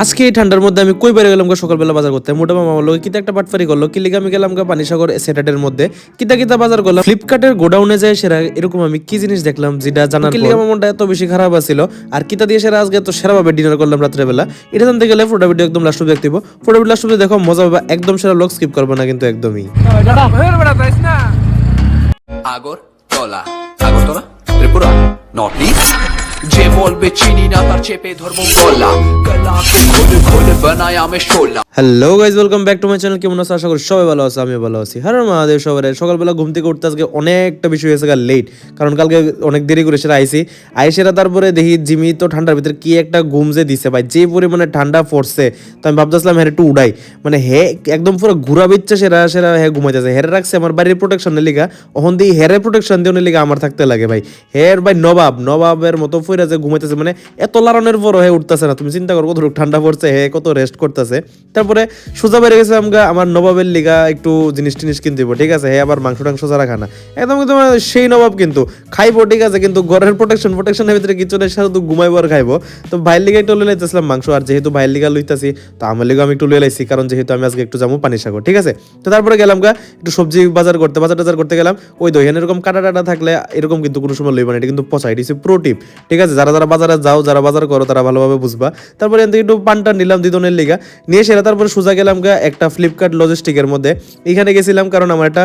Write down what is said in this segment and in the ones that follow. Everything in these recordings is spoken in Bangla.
আজকে এই ঠান্ডার মধ্যে আমি কই বেড়ে গেলাম সকালবেলা বাজার করতে। মোটা মামা বললো কিতা একটা বাটফারি করলো, কি লিগে আমি গেলাম পানিসাগর স্যাটারডের মধ্যে কিতা কিতা বাজার করলাম। ফ্লিপকার্টের গোডাউনে যায় সেরা এরকম আমি কি জিনিস দেখলাম যেটা জানার পর আমার মনটা এত বেশি খারাপ আছিল। আর কিতা দিয়ে সেরা আজকে তো সেরাভাবে ডিনার করলাম রাত্রেবেলা। এটা জানতে গেলে ফটো ভিডিও একদম লাস্ট অব্দি দেখতে ফটো ভিডিও লাস্ট অব্দি দেখো, মজা পাবা একদম। সেরা লোক স্কিপ করবো না কিন্তু একদমই। আগরতলা আগরতলা ত্রিপুরা নর্থ ইস্ট যে বলবে চিনি না তার চেপে ধরবো গলা গলাকে খুলে খুলে বানায় আমি শোলা। Hello guys, welcome back to my channel. কেমন আছো? আশা করি সবাই ভালো আছে, আমিও ভালো আছি। হ্যাঁ মহাদেব সবার সকালবেলা ঘুম থেকে উঠতে আজকে অনেকটা বেশি হয়েছে লেট, কারণ কালকে অনেক দেরি করে সেটা আইসেরা তারপরে দেখি জিমি তো ঠান্ডার ভিতরে কি একটা ঘুম যে দিছে ভাই, যে পরিমাণে ঠান্ডা পড়ছে। তো আমি ভাবতেছিলাম হ্যাঁ একটু উড়াই, মানে হে একদম পুরো ঘুরা বিচ্ছে সেরা সেরা হ্যাঁ ঘুমাইতেছে। হেরে রাখছে আমার বাড়ির প্রোটেকশনের লিগা, ওখান দিয়ে হেরে প্রোটেকশন দিয়ে লিগা আমার থাকতে লাগে ভাই। হের ভাই নবাবের মতো ফইরা যে ঘুমাইতেছে, মানে এত লারনের পরও হে উঠতেছে না। তুমি চিন্তা করো কতটুকু ঠান্ডা পড়ছে, হে কত রেস্ট করতেছে। তারপরে সোজা বেড়ে গেছে আমার নবাবের লিগা একটু জিনিস টিনিস কিনতে দিব, ঠিক আছে। হে আবার মাংস টাংস ছাড়া খানা একদম কিন্তু সেই নবাব কিন্তু খাইবো, ঠিক আছে, কিন্তু ঘরের প্রোটেকশনের ভিতরে কিছু নেই, শুধু ঘুমাইবো আর খাইবো। তো ভাইয়ের লিগা একটু লই লাইতেছিলাম মাংস, আর যেহেতু ভাইয়ের লিগা লইতাছি তো আমার লিগা আমি একটু লই লাইছি, কারণ যেহেতু আমি আজকে একটু যাবো পানিসাগর, ঠিক আছে। তো তারপরে গেলাম একটু সবজি বাজার টাজার করতে গেলাম। ওই দোকানে এরকম কাটা টাটা থাকলে এরকম কিন্তু কোনো সময় লইবা না, এটা কিন্তু পচা, এটা প্রো টিপ, ঠিক আছে। যারা যারা বাজারে যাও, যারা বাজার করো তারা ভালোভাবে বুঝবা। তারপরে এখান থেকে একটু পানটা নিলাম দিদনের লিগা, নিয়ে সেরা তারপরে সোজা গেলাম একটা ফ্লিপকার্ট লজিস্টিকের মধ্যে। এখানে গেছিলাম কারণ আমার একটা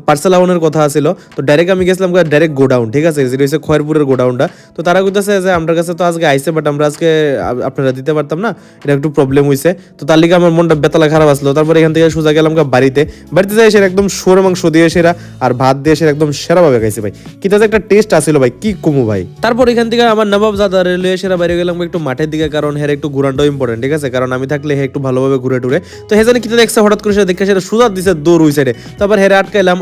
পার্সেল আউনের কথা ছিল। তো ডাইরেক্ট আমি গেছিলাম ডাইরেক্ট গোডাউন, ঠিক আছে, যেটা হচ্ছে খয়েরপুরের গোডাউনটা। তো তারা কইতেছে যে আমার কাছে তো আজকে আইসে, বাট আমরা আজকে আপনারা দিতে পারতাম না, এটা একটু প্রবলেম হয়েছে। তো তার লিগে আমার মনটা বেতলা খারাপ আসলো। তারপরে এখান থেকে সোজা গেলাম বাড়িতে যাই সেরা একদম সোর মাংস দিয়ে সেরা আর ভাত দিয়ে সেরা একদম সেরাভাবে খাইছে ভাই। কিন্তু একটা টেস্ট আসছিল ভাই, কি কমু ভাই। তারপর এখান থেকে আমার নবাব জাদা রেলওয়ে সেরা বাইরে গেলাম একটু মাঠের দিকে, কারণ হের একটু ঘুরানটাও ইম্পর্টেন্ট, ঠিক আছে, কারণ আমি থাকলে হে একটু ভালোভাবে ঘুরে টুরে। তো হে জানি কিতা দেখছে হঠাৎ করে সেটা দেখে সেটা সুজাত দিছে দৌড় ওই সাইডে। তারপর হেরে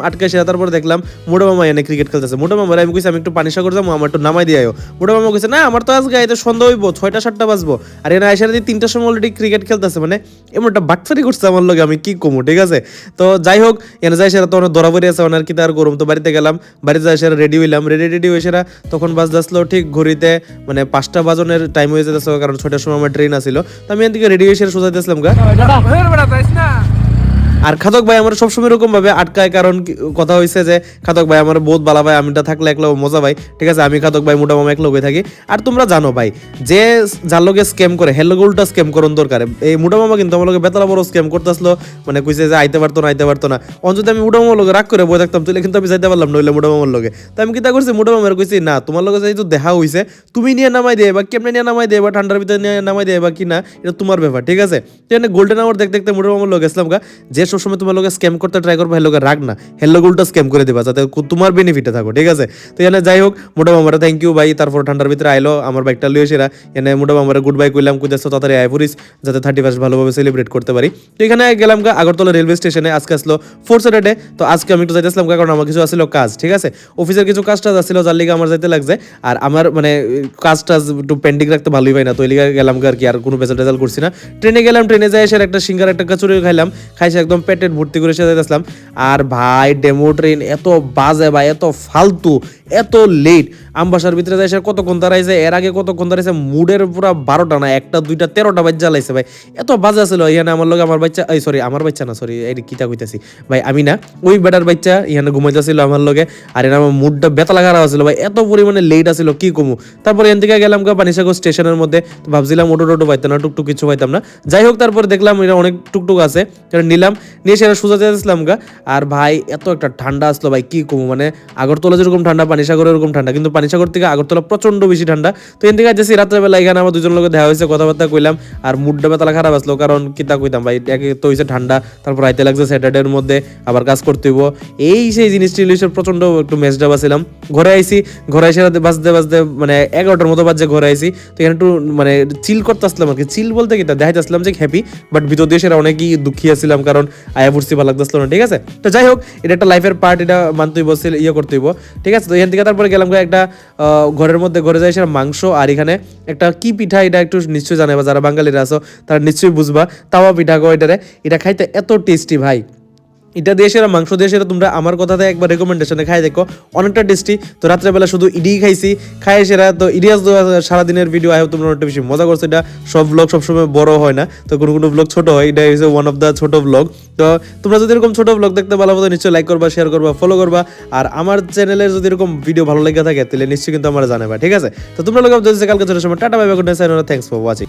আটকাই সেরা তারপর দেখলাম মোটা মামা এনে ক্রিকেট খেলতেছে। মোটা মামা আমি কইছি আমি একটু পানিসাগর যাবো, আমার একটু নামাই দিয়ে আয়ো। মোটা মামা কইছে না আমার তো আজকে আইতে সন্ধ্যা হইব, 6টা 7টা বাজবো, আর এনে আইসার দিয়ে 3টার সময় অলরেডি ক্রিকেট খেলতেছে। মানে এমন একটা বাটফারি করছে আমার লগে, আমি কি কমু, ঠিক আছে। তো যাই হোক এনে যাই সেরা তো অনেক ধরা পড়ে আছে, ওনার কি তার গরম। তো বাড়িতে গেলাম, বাড়িতে যাই সেরা রেডি হইলাম, রেডি হয়ে সেরা তখন বাজলো ঠিক ঘড়িতে মানে 5টা বাজনের টাইম হয়ে যেতেছে, কারণ 6টার সময় আমার ট্রেন আসছিল। তো আমি এখান থেকে রেডি হয়ে সেরা সোজা দিয়েছিলাম আর খাদক ভাই আমার সবসময় এরকম ভাবে আটকায়, কারণ কথা হয়েছে যে খাদক ভাই আমার বহুত ভালো ভাই, আমিটা থাকলে একলা মজা ভাই, ঠিক আছে। আমি খাদক ভাই মোটা মামা এক লোকে থাকি। আর তোমরা জানো ভাই যে যার লোকে স্ক্যাম করে হের লোকে উল্টা স্ক্যাম করুন দরকার। এই মোটা মামা কিন্তু আমার লোকে বেতলা বড় স্ক্যাম করতে আসলো, মানে কইছে যে আইতে পারতো না। যদি আমি মোটা মামার লোকে রাগ করে বই থাকতাম তাহলে কিন্তু আমি যাইতে পারলাম নইলে মোটা মামার লোকে। তো আমি কিতা করছি, মোটা মামার কইছি না তোমার লোকে যেহেতু দেখা হইছে তুমি নিয়ে নামাই দিয়ে বা কেমনে নিয়ে নামাই দিয়ে বা ঠান্ডার ভিতরে নিয়ে নামাই দিয়ে বা কিনা এটা তোমার ব্যাপার, ঠিক আছে। গোল্ডেন আওয়ার দেখতে মোটা মামার লোক গেছিলাম যে সবসময় তোমার লোকে স্ক্যাম করতে ট্রাই করবো, হেলোকে রাগ না, হেলো উল্টা স্ক্যাম করে দিবা যাতে তোমার বেনিফিটে থাকো, ঠিক আছে। তো এখানে যাই হোক মোটা মামারা থ্যাংক ইউ ভাই। তারপর ঠান্ডার ভিতরে আইলো আমার বাইকটা লিয়ে সেরা এনে মোটা মামারা গুড বাই কইলাম, কইতেছো তাড়াতাড়ি আয় পড়িস যাতে 31 ভালোভাবে সেলিব্রেট করতে পারি। তো এখানে গেলাম আগরতলা রেলওয়ে স্টেশনে। আজকে আসলো 4th স্যাটারডে, তো আজকে আমি একটু যাইতেছিলাম কারণ আমার কিছু আসলো কাজ, ঠিক আছে, অফিসের কিছু কাজটা আসছিল যার লিগে আমার যাইতে লাগছে। আর আমার মানে কাজটা একটু পেন্ডিং রাখতে ভালোই পাই না, তো এই লিগে গেলাম আর কি, আর কোনো বেজাল করছি না। ট্রেনে গেলাম, ট্রেনে যাই এসে একটা সিঙ্গার একটা কচুরি খাইলাম, খাইছে একদম পেটের ভর্তি করে সেরে যাইতেছিলাম। আর ভাই ডেমো ট্রেন এত বাজে ভাই, এত ফালতু, এত লেট। আমবাসার ভিতরে যাই কতক্ষণ দাঁড়াইছে, এর আগে কতক্ষণ দাঁড়াইছে, মুডের পুরা 12টা না 1টা 2টা 13টা বাজ জ্বালাইছে ভাই, এত বাজে ছিল। এখানে আমার লগে আমার বাচ্চা আমার বাচ্চা না সরি এই কিতা কইতাছি ভাই, আমি না ওই বেটার বাচ্চা এখানে ঘুমাইতেছিল আমার লগে। আর এর আমার মুডটা বেতলা খারাপ ছিল ভাই, এত পরিমাণে লেট আছিল কি কমু। তারপর এখান থেকে গেলাম পানিসাগর স্টেশনের মধ্যে, তো ভাবছিলাম টোটো পাইতাম না, টুকটুক কিছু পাইতাম না। যাই হোক তারপর দেখলাম এটা অনেক টুকটুক আছে, নিলাম, নিয়ে সেটা সোজা যাচ্ছিলাম আর ভাই এত একটা ঠান্ডা আসলো ভাই কি কমু। মানে আগরতলা যেরকম ঠান্ডা পানিসাগর এরকম ঠান্ডা, কিন্তু পানিসাগর থেকে আগরতলা প্রচন্ড বেশি ঠান্ডা। তো এখান থেকে যাচ্ছি রাত্রেবেলা, এখানে আমার দুজন লোকের দেখা হয়েছে, কথাবার্তা কইলাম। আর মুডটা বেতলা খারাপ আসলো, কারণ কিতা কইতাম ভাই, একে তো হয়েছে ঠান্ডা, তারপর আইতে লাগছে স্যাটারডের মধ্যে আবার কাজ করতে হইব, এই সেই জিনিসটি প্রচন্ড একটু মেসডা বাছিলাম। ঘরে আইসি, ঘরে এসে বাজতে মানে 11টার মতো বাজে ঘরে আইসি। তো এখানে একটু মানে চিল করতে আসলাম আর কি, চিল বলতে কি দেখাইতে আসলাম যে হ্যাপি, বাট ভিতর দিয়ে সেটা অনেকই দুঃখী আসছিলাম, কারণ আয়া পড়ছি ভালো লাগতেছিল না, ঠিক আছে। তো যাই হোক এটা একটা লাইফের পার্ট, এটা মানতেই বসছিল করতে হইব, ঠিক আছে। তো এখান থেকে তারপরে গেলাম একটা ঘরের মধ্যে, ঘরে যাই সেটা মাংস, আর এখানে একটা কি পিঠা এটা একটু নিশ্চয়ই জানাবা, যারা বাঙালিরা আছো তারা নিশ্চয়ই বুঝবা, তাওয়া পিঠা গো এটারে, এটা খাইতে এত টেস্টি ভাই। এটা দিয়ে সেরা মাংস দিয়ে সেরা তোমরা আমার কথাতে একবার রেকমেন্ডেশনে খাই দেখো, অনেকটা টেস্টি। তো রাত্রেবেলা শুধু ইডি খাইছি, খাই সেরা। তো ইডিয়াস সারাদিনের ভিডিও আয় তোমরা অনেকটা বেশি মজা করছো। এটা সব ব্লগ সবসময় বড় হয় না, তো কোনো কোনো ব্লগ ছোট হয়, এটা হচ্ছে ওয়ান অফ দ্য ছোট ব্লগ। তো তোমরা যদি এরকম ছোট ব্লগ দেখতে ভালো মতো নিশ্চয়ই লাইক করবা, শেয়ার করবা, ফলো করবা। আর আমার চ্যানেলের যদি এরকম ভিডিও ভালো লেগে থাকে তাহলে নিশ্চয়ই কিন্তু আমার জানাবা, ঠিক আছে? তো তোমরা লোক কালকে ছোট সময় tata bye bye, good night, thanks for watching.